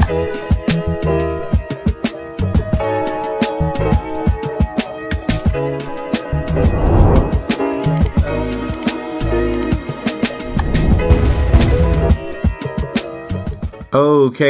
Okay,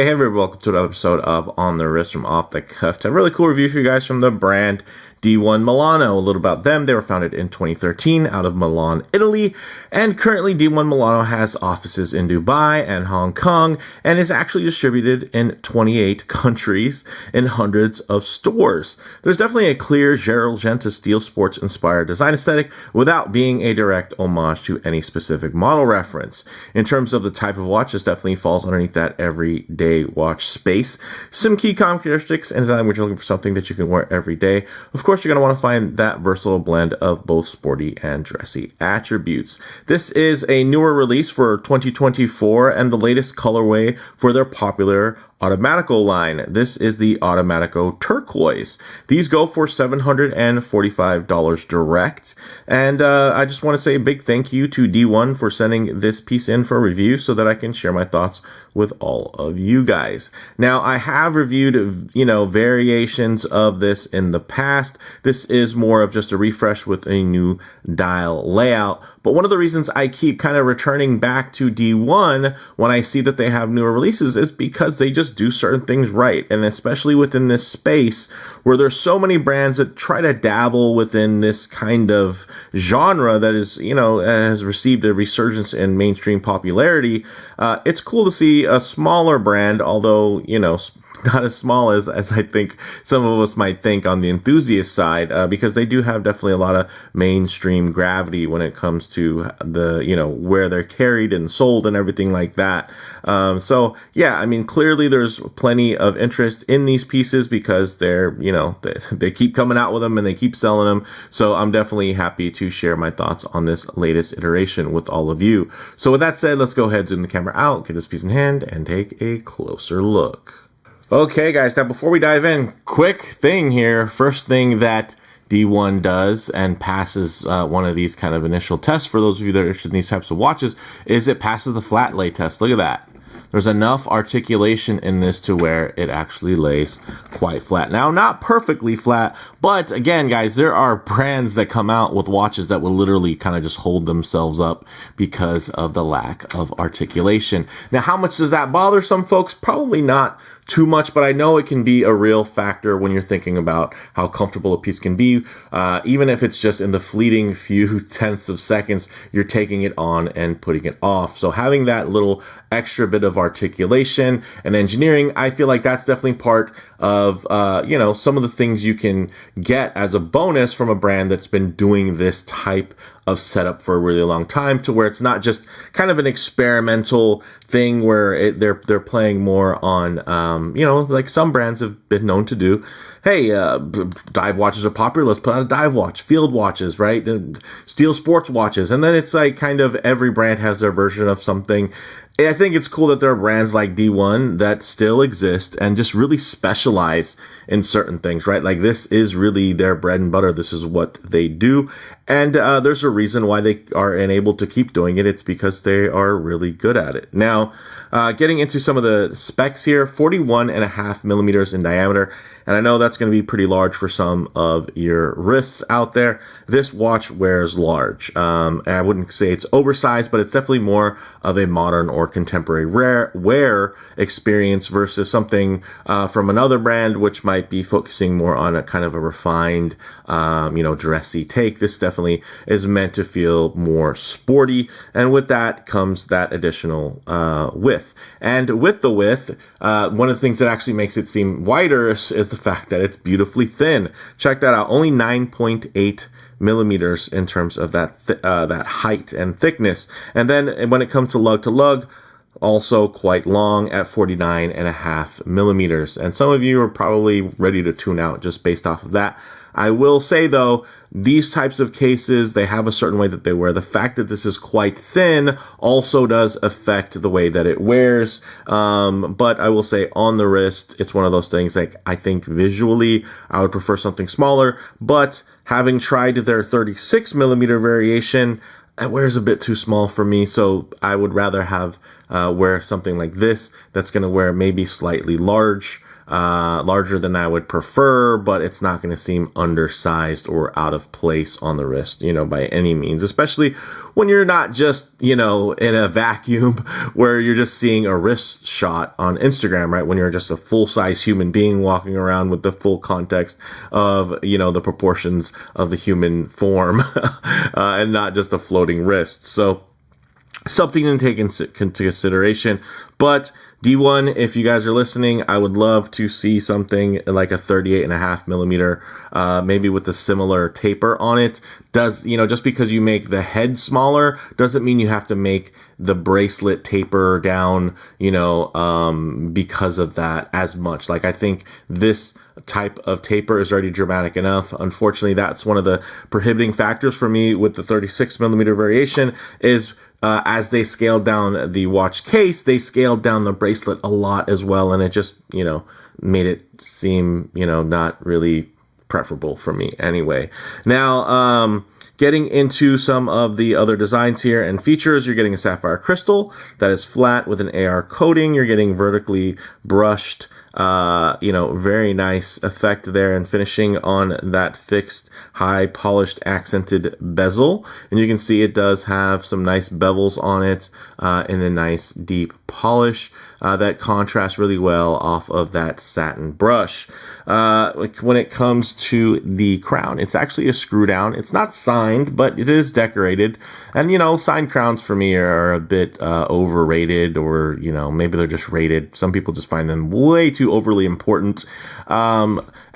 hey everybody, welcome to another episode of On the Wrist from Off the Cuff. A really cool review for you guys from the brand D1 Milano. A little about them. They were founded in 2013 out of Milan, Italy, and currently D1 Milano has offices in Dubai and Hong Kong and is actually distributed in 28 countries in hundreds of stores. There's definitely a clear Genta steel sports inspired design aesthetic without being a direct homage to any specific model reference. In terms of the type of watch, this definitely falls underneath that everyday watch space. Some key characteristics and design when you're looking for something that you can wear every day. Of course, you're going to want to find that versatile blend of both sporty and dressy attributes. This is a newer release for 2024 and the latest colorway for their popular Automatico line. This is the Automatico Turquoise. These go for $745 direct. And I just want to say a big thank you to D1 for sending this piece in for review so that I can share my thoughts with all of you guys. Now, I have reviewed, variations of this in the past. This is more of just a refresh with a new dial layout. But one of the reasons I keep kind of returning back to D1 when I see that they have newer releases is because they just do certain things right. And especially within this space where there's so many brands that try to dabble within this kind of genre that is, has received a resurgence in mainstream popularity. It's cool to see a smaller brand, although, not as small as I think some of us might think on the enthusiast side, because they do have definitely a lot of mainstream gravity when it comes to the, where they're carried and sold and everything like that. So yeah, clearly there's plenty of interest in these pieces because they're, they keep coming out with them and they keep selling them. So I'm definitely happy to share my thoughts on this latest iteration with all of you. So with that said, let's go ahead, zoom the camera out, get this piece in hand and take a closer look. Okay, guys, now before we dive in, quick thing here. First thing that D1 does and passes one of these kind of initial tests for those of you that are interested in these types of watches is it passes the Flatlay test. Look at that. There's enough articulation in this to where it actually lays quite flat. Now, not perfectly flat, but again, guys, there are brands that come out with watches that will literally kind of just hold themselves up because of the lack of articulation. Now, how much does that bother some folks? Probably not too much, but I know it can be a real factor when you're thinking about how comfortable a piece can be. Even if it's just in the fleeting few tenths of seconds, you're taking it on and putting it off. So having that little extra bit of articulation and engineering, I feel like that's definitely part of, some of the things you can get as a bonus from a brand that's been doing this type of setup for a really long time, to where it's not just kind of an experimental thing where they're playing more on, like some brands have been known to do. Hey, dive watches are popular. Let's put out a dive watch. Field watches, right? And steel sports watches. And then it's like kind of every brand has their version of something. I think it's cool that there are brands like D1 that still exist and just really specialize in certain things, right? Like this is really their bread and butter. This is what they do. And there's a reason why they are enabled to keep doing it. It's because they are really good at it. Now, getting into some of the specs here, 41.5 millimeters in diameter. And I know that's going to be pretty large for some of your wrists out there. This watch wears large. I wouldn't say it's oversized, but it's definitely more of a modern or contemporary wear experience versus something from another brand, which might be focusing more on a kind of a refined, dressy take. This definitely is meant to feel more sporty. And with that comes that additional width. And with the width, one of the things that actually makes it seem wider is the fact that it's beautifully thin. Check that out. Only 9.8 millimeters in terms of that height and thickness. And then when it comes to lug, also quite long at 49.5 millimeters. And some of you are probably ready to tune out just based off of that. I will say though, these types of cases, they have a certain way that they wear. The fact that this is quite thin also does affect the way that it wears. But I will say on the wrist, it's one of those things like I think visually I would prefer something smaller, but having tried their 36 millimeter variation, it wears a bit too small for me. So I would rather have wear something like this that's going to wear maybe slightly larger than I would prefer, but it's not going to seem undersized or out of place on the wrist, by any means, especially when you're not just, in a vacuum where you're just seeing a wrist shot on Instagram, right? When you're just a full size human being walking around with the full context of, the proportions of the human form and not just a floating wrist. So something to take into consideration, but D1, if you guys are listening, I would love to see something like a 38.5 millimeter, maybe with a similar taper on it. Just because you make the head smaller doesn't mean you have to make the bracelet taper down, because of that as much. Like, I think this type of taper is already dramatic enough. Unfortunately, that's one of the prohibiting factors for me with the 36 millimeter variation is as they scaled down the watch case, they scaled down the bracelet a lot as well. And it just, made it seem, not really preferable for me anyway. Now, getting into some of the other designs here and features, you're getting a sapphire crystal that is flat with an AR coating. You're getting vertically brushed, very nice effect there and finishing on that fixed, high polished accented bezel. And you can see it does have some nice bevels on it, and a nice deep polish. That contrasts really well off of that satin brush. When it comes to the crown, it's actually a screw down. It's not signed, but it is decorated. And, signed crowns for me are a bit overrated, or, maybe they're just rated. Some people just find them way too overly important.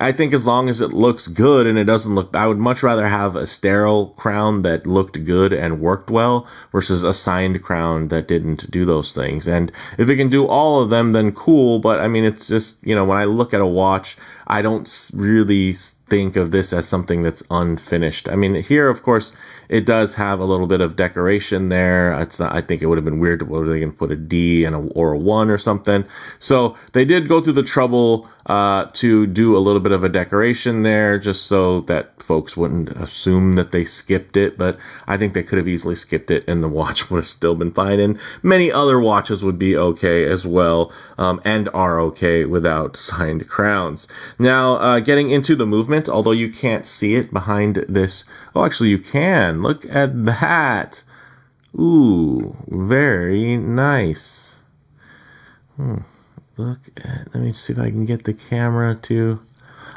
I think as long as it looks good and it doesn't look, I would much rather have a sterile crown that looked good and worked well versus a signed crown that didn't do those things. And if it can do all of them, then cool. But I mean, it's just, when I look at a watch, I don't really think of this as something that's unfinished. I mean, here, of course, it does have a little bit of decoration there. It's not, I think it would have been weird. Were they going to put a D or a 1 or something? So they did go through the trouble to do a little bit of a decoration there, just so that folks wouldn't assume that they skipped it. But I think they could have easily skipped it, and the watch would have still been fine. And many other watches would be okay as well, and are okay without signed crowns. Now, getting into the movement, although you can't see it behind this. Oh, actually, you can. Look at that. Ooh, very nice. Let me see if I can get the camera to.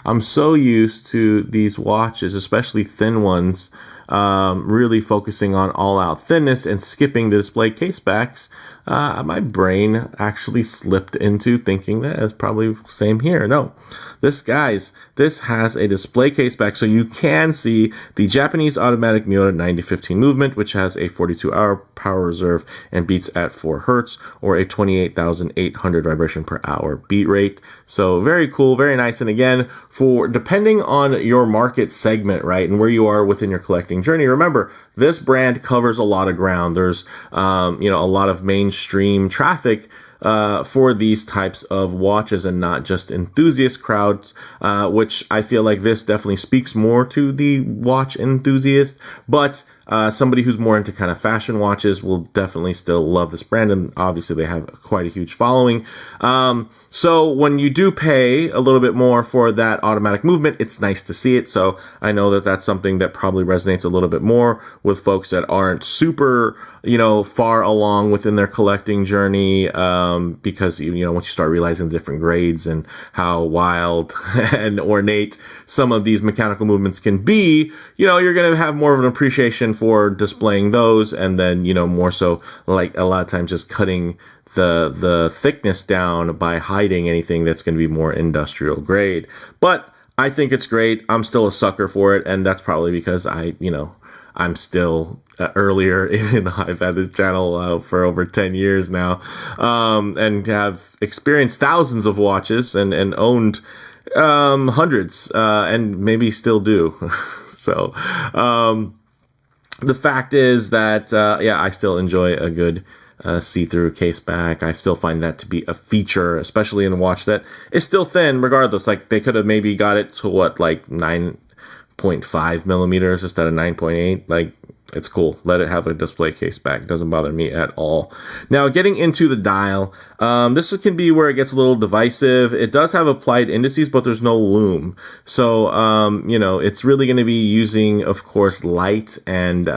I'm so used to these watches, especially thin ones, really focusing on all-out thinness and skipping the display case backs. My brain actually slipped into thinking that it's probably the same here. No, this has a display case back, so you can see the Japanese automatic Miura 9015 movement, which has a 42-hour power reserve and beats at 4 hertz, or a 28,800 vibration per hour beat rate. So very cool, very nice. And again, for depending on your market segment, right, and where you are within your collecting journey, remember, this brand covers a lot of ground. There's, a lot of mainstream traffic for these types of watches and not just enthusiast crowds, which I feel like this definitely speaks more to the watch enthusiast. But somebody who's more into kind of fashion watches will definitely still love this brand, and obviously they have quite a huge following. So when you do pay a little bit more for that automatic movement, it's nice to see it. So I know that that's something that probably resonates a little bit more with folks that aren't super, far along within their collecting journey, because, once you start realizing the different grades and how wild and ornate some of these mechanical movements can be, you're going to have more of an appreciation for displaying those. And then, more so, like a lot of times just cutting the thickness down by hiding anything that's going to be more industrial grade. But I think it's great. I'm still a sucker for it. And that's probably because I'm still earlier I've had this channel for over 10 years now, and have experienced thousands of watches and owned hundreds, and maybe still do. So the fact is that, I still enjoy a good see-through case back. I still find that to be a feature, especially in a watch that is still thin regardless. Like, they could have maybe got it to 9.5 millimeters instead of 9.8. Like, it's cool. Let it have a display case back. Doesn't bother me at all. Now, getting into the dial, this can be where it gets a little divisive. It does have applied indices, but there's no lume. So, you know, it's really going to be using, of course, light and,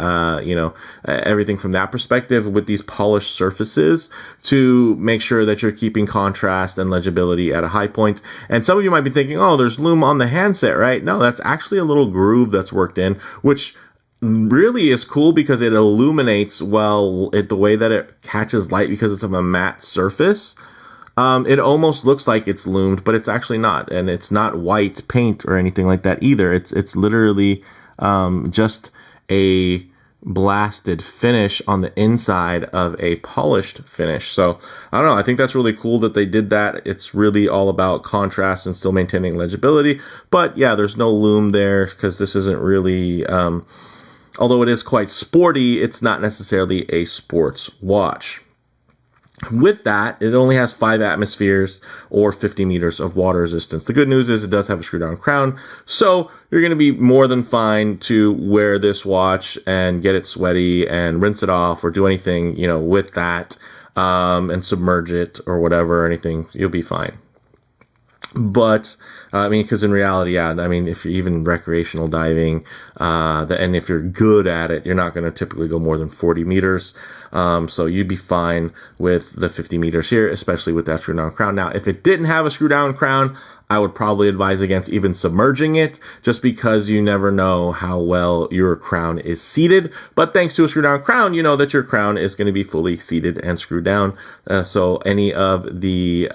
you know, everything from that perspective with these polished surfaces to make sure that you're keeping contrast and legibility at a high point. And some of you might be thinking, oh, there's lume on the handset, right? No, that's actually a little groove that's worked in, which really is cool because it illuminates well the way that it catches light because it's of a matte surface. It almost looks like it's lumed, but it's actually not, and it's not white paint or anything like that either. It's literally just a blasted finish on the inside of a polished finish. So I don't know, I think that's really cool that they did that. It's really all about contrast and still maintaining legibility. But yeah, there's no lume there because this isn't really although it is quite sporty, it's not necessarily a sports watch. With that, it only has 5 atmospheres or 50 meters of water resistance. The good news is it does have a screw down crown, so you're going to be more than fine to wear this watch and get it sweaty and rinse it off or do anything, you know, with that, and submerge it or whatever, or anything. You'll be fine. But I mean, because in reality, yeah, I mean, if you're even recreational diving, and if you're good at it, you're not going to typically go more than 40 meters. So you'd be fine with the 50 meters here, especially with that screw down crown. Now, if it didn't have a screw down crown, I would probably advise against even submerging it, just because you never know how well your crown is seated. But thanks to a screw down crown, you know that your crown is going to be fully seated and screwed down. So any of the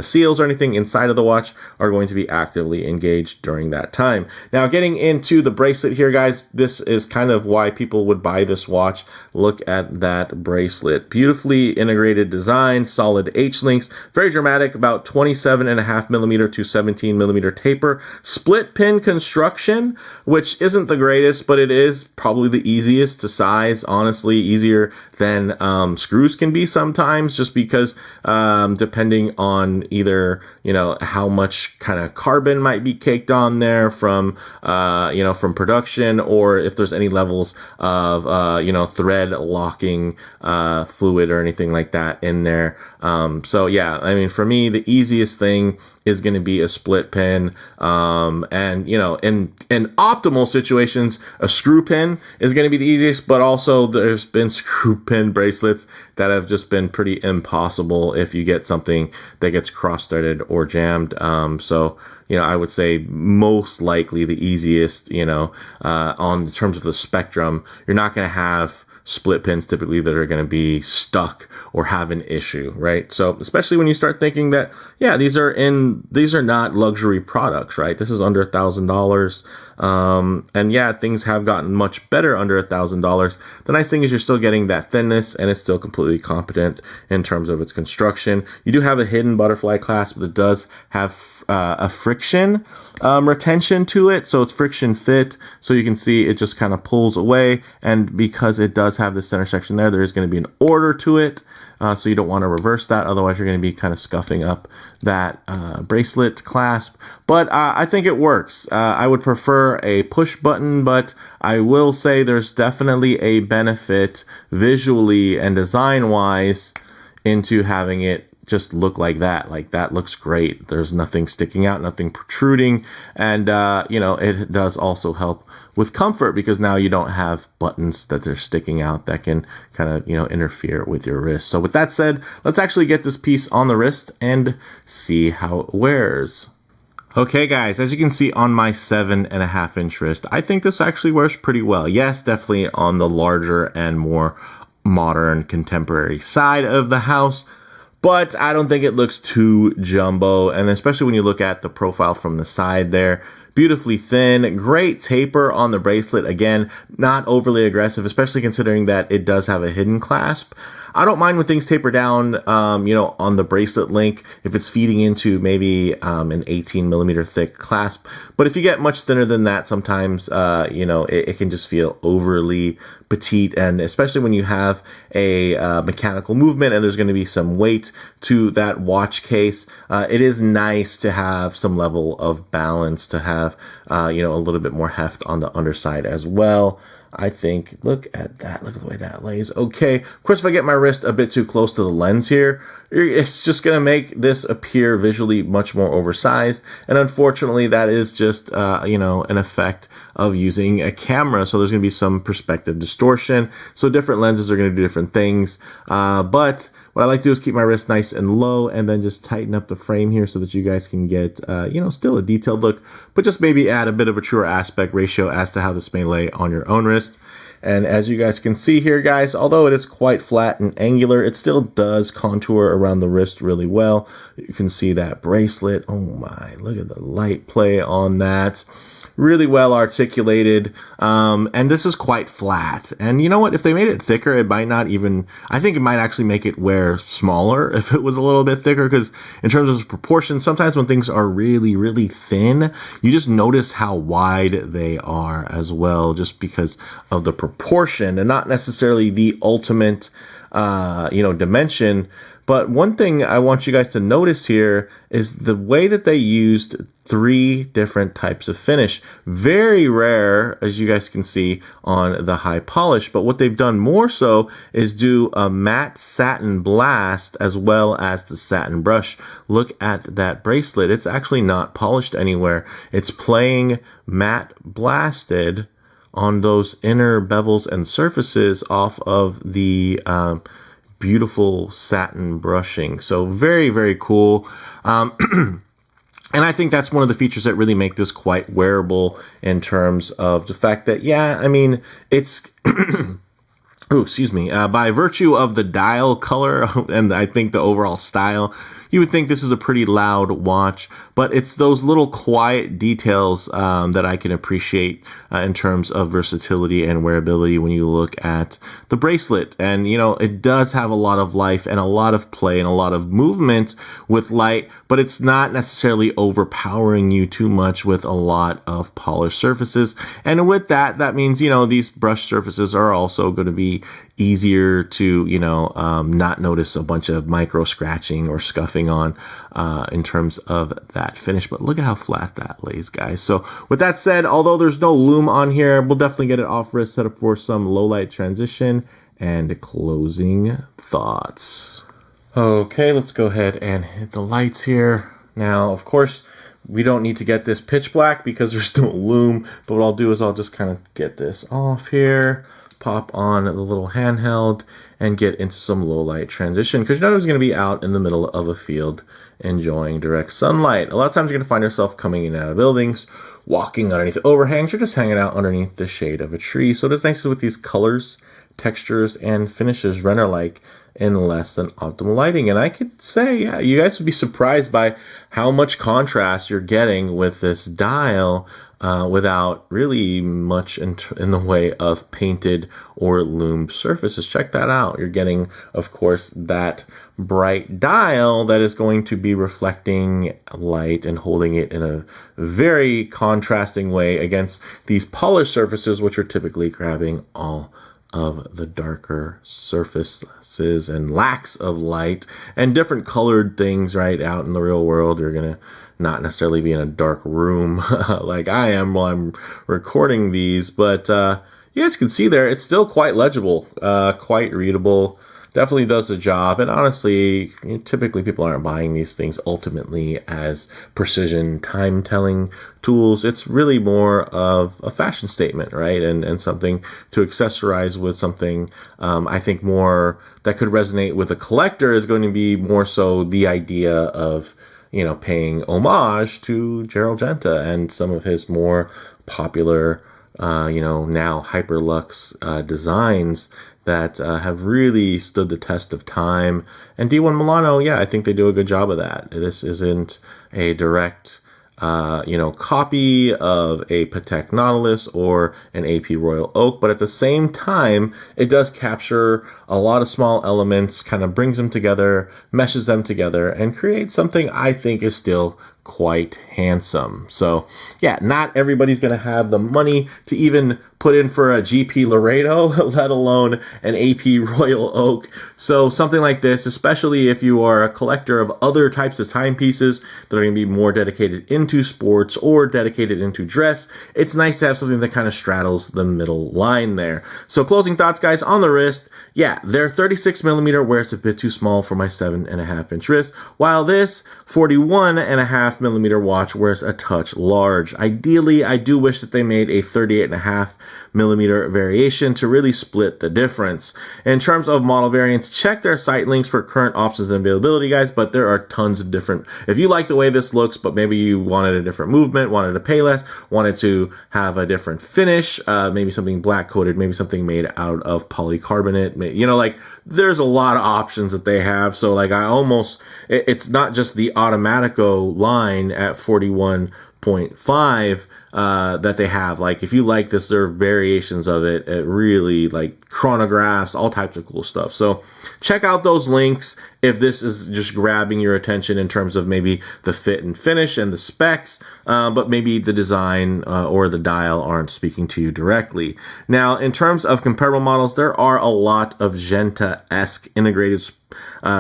seals or anything inside of the watch are going to be actively engaged during that time. Now, getting into the bracelet here, guys, this is kind of why people would buy this watch. Look at that bracelet. Beautifully integrated design, solid H-links, very dramatic, about 27.5 millimeter to 17 millimeter taper, split pin construction, which isn't the greatest, but it is probably the easiest to size, honestly, easier than screws can be sometimes, just because depending on either, you know, how much kind of carbon might be caked on there from, you know, from production, or if there's any levels of, you know, thread locking fluid or anything like that in there. So yeah, I mean, for me, the easiest thing is going to be a split pin. And, you know, in optimal situations, a screw pin is going to be the easiest, but also there's been screw pin bracelets that have just been pretty impossible if you get something that gets cross-threaded or jammed. So, you know, I would say most likely the easiest, you know, on terms of the spectrum, you're not going to have split pins typically that are going to be stuck or have an issue, right? So especially when you start thinking that, yeah, these are not luxury products, right? This is under $1,000. And yeah, things have gotten much better under $1,000. The nice thing is you're still getting that thinness, and it's still completely competent in terms of its construction. You do have a hidden butterfly clasp that does have a friction retention to it, so it's friction fit. So you can see it just kind of pulls away, and because it does have this center section there is going to be an order to it. So you don't want to reverse that, otherwise you're going to be kind of scuffing up that bracelet clasp. But I think it works. I would prefer a push button, but I will say there's definitely a benefit visually and design-wise into having it just look like that. Like, that looks great. There's nothing sticking out, nothing protruding, and you know, it does also help with comfort, because now you don't have buttons that are sticking out that can kind of, you know, interfere with your wrist. So with that said, let's actually get this piece on the wrist and see how it wears. Okay guys, as you can see on my 7.5 inch wrist, I think this actually wears pretty well. Yes, definitely on the larger and more modern contemporary side of the house, but I don't think it looks too jumbo. And especially when you look at the profile from the side there, beautifully thin, great taper on the bracelet. Again, not overly aggressive, especially considering that it does have a hidden clasp. I don't mind when things taper down, you know, on the bracelet link, if it's feeding into maybe an 18 millimeter thick clasp. But if you get much thinner than that, sometimes, you know, it can just feel overly petite. And especially when you have a mechanical movement and there's going to be some weight to that watch case, it is nice to have some level of balance, to have, you know, a little bit more heft on the underside as well. I think, look at that. Look at the way that lays. Okay. Of course, if I get my wrist a bit too close to the lens here, it's just going to make this appear visually much more oversized. And unfortunately, that is just, an effect of using a camera. So there's going to be some perspective distortion. So different lenses are going to do different things. But what I like to do is keep my wrist nice and low and then just tighten up the frame here so that you guys can get, still a detailed look, but just maybe add a bit of a truer aspect ratio as to how this may lay on your own wrist. And as you guys can see here, guys, although it is quite flat and angular, it still does contour around the wrist really well. You can see that bracelet. Oh my, look at the light play on that. Really well articulated. And this is quite flat. And you know what? If they made it thicker, it might not even, I think it might actually make it wear smaller if it was a little bit thicker, because in terms of proportion, sometimes when things are really, really thin, you just notice how wide they are as well, just because of the proportion and not necessarily the ultimate, dimension. But one thing I want you guys to notice here is the way that they used 3 different types of finish. Very rare, as you guys can see, on the high polish. But what they've done more so is do a matte satin blast as well as the satin brush. Look at that bracelet. It's actually not polished anywhere. It's playing matte blasted on those inner bevels and surfaces off of the beautiful satin brushing. So very, very cool. And I think that's one of the features that really make this quite wearable in terms of the fact that, it's, by virtue of the dial color and I think the overall style, you would think this is a pretty loud watch, but it's those little quiet details that I can appreciate in terms of versatility and wearability when you look at the bracelet. And, it does have a lot of life and a lot of play and a lot of movement with light, but it's not necessarily overpowering you too much with a lot of polished surfaces. And with that, that means, these brush surfaces are also going to be easier to, not notice a bunch of micro scratching or scuffing on in terms of that finish. But look at how flat that lays, guys. So with that said, although there's no loom on here, we'll definitely get it off wrist, set up for some low light transition and closing thoughts. Okay, let's go ahead and hit the lights here. Now, of course, we don't need to get this pitch black because there's no loom, but what I'll do is I'll just kind of get this off here, pop on the little handheld, and get into some low light transition, because you're not always going to be out in the middle of a field enjoying direct sunlight. A lot of times you're going to find yourself coming in and out of buildings, walking underneath overhangs, or just hanging out underneath the shade of a tree. So what's nice is with these colors, textures, and finishes render-like in less than optimal lighting. And I could say, yeah, you guys would be surprised by how much contrast you're getting with this dial without really much in the way of painted or loomed surfaces. Check that out. You're getting, of course, that bright dial that is going to be reflecting light and holding it in a very contrasting way against these polished surfaces, which are typically grabbing all of the darker surfaces and lacks of light and different colored things. Right out in the real world, you're gonna not necessarily be in a dark room like I am while I'm recording these, but you guys can see there, it's still quite legible, quite readable. Definitely does the job. And honestly, typically people aren't buying these things ultimately as precision time telling tools. It's really more of a fashion statement, right? And something to accessorize with something. I think more that could resonate with a collector is going to be more so the idea of, paying homage to Gerald Genta and some of his more popular, now Hyperlux designs that have really stood the test of time. And D1 Milano, yeah, I think they do a good job of that. This isn't a direct, copy of a Patek Nautilus or an AP Royal Oak, but at the same time, it does capture a lot of small elements, kind of brings them together, meshes them together, and creates something I think is still quite handsome. So yeah, not everybody's going to have the money to even put in for a GP Laredo, let alone an AP Royal Oak. So something like this, especially if you are a collector of other types of timepieces that are going to be more dedicated into sports or dedicated into dress, it's nice to have something that kind of straddles the middle line there. So closing thoughts, guys, on the wrist. Yeah, their 36 millimeter wears a bit too small for my 7.5-inch wrist, while this 41.5 millimeter watch wears a touch large. Ideally, I do wish that they made a 38.5 millimeter variation to really split the difference. In terms of model variants, check their site links for current options and availability, guys, but there are tons of different. If you like the way this looks, but maybe you wanted a different movement, wanted to pay less, wanted to have a different finish, maybe something black coated, maybe something made out of polycarbonate, you know, like there's a lot of options that they have. So like it's not just the Automatico line at 41.5 that they have. Like if you like this, there are variations of it. It really like chronographs, all types of cool stuff. So check out those links if this is just grabbing your attention in terms of maybe the fit and finish and the specs, but maybe the design or the dial aren't speaking to you directly. Now, in terms of comparable models, there are a lot of Genta-esque integrated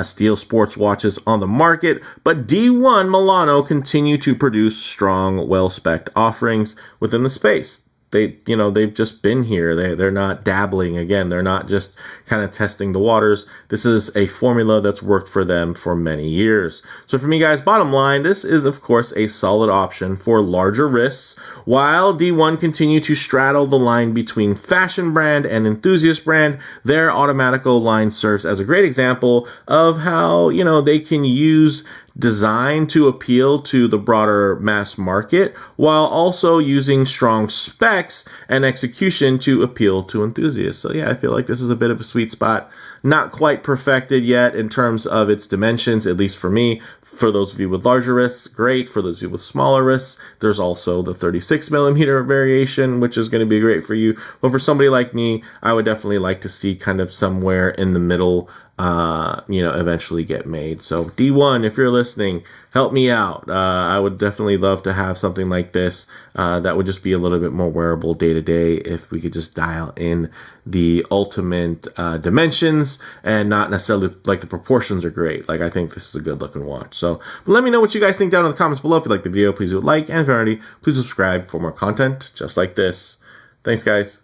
steel sports watches on the market, but D1 Milano continue to produce strong, well-spec'd offerings within the space. They've just been here. They're not dabbling again. They're not just kind of testing the waters. This is a formula that's worked for them for many years. So for me, guys, bottom line, this is of course a solid option for larger wrists, while D1 continue to straddle the line between fashion brand and enthusiast brand. Their Automatico line serves as a great example of how, they can use design to appeal to the broader mass market while also using strong specs and execution to appeal to enthusiasts. So yeah, I feel like this is a bit of a sweet spot. Not quite perfected yet in terms of its dimensions, at least for me. For those of you with larger wrists, great. For those of you with smaller wrists, there's also the 36 millimeter variation, which is going to be great for you. But for somebody like me, I would definitely like to see kind of somewhere in the middle eventually get made. So D1, if you're listening, help me out. I would definitely love to have something like this that would just be a little bit more wearable day to day if we could just dial in the ultimate dimensions and not necessarily like the proportions are great. Like I think this is a good looking watch. So let me know what you guys think down in the comments below. If you like the video, please do like, and if you already, please subscribe for more content just like this. Thanks, guys.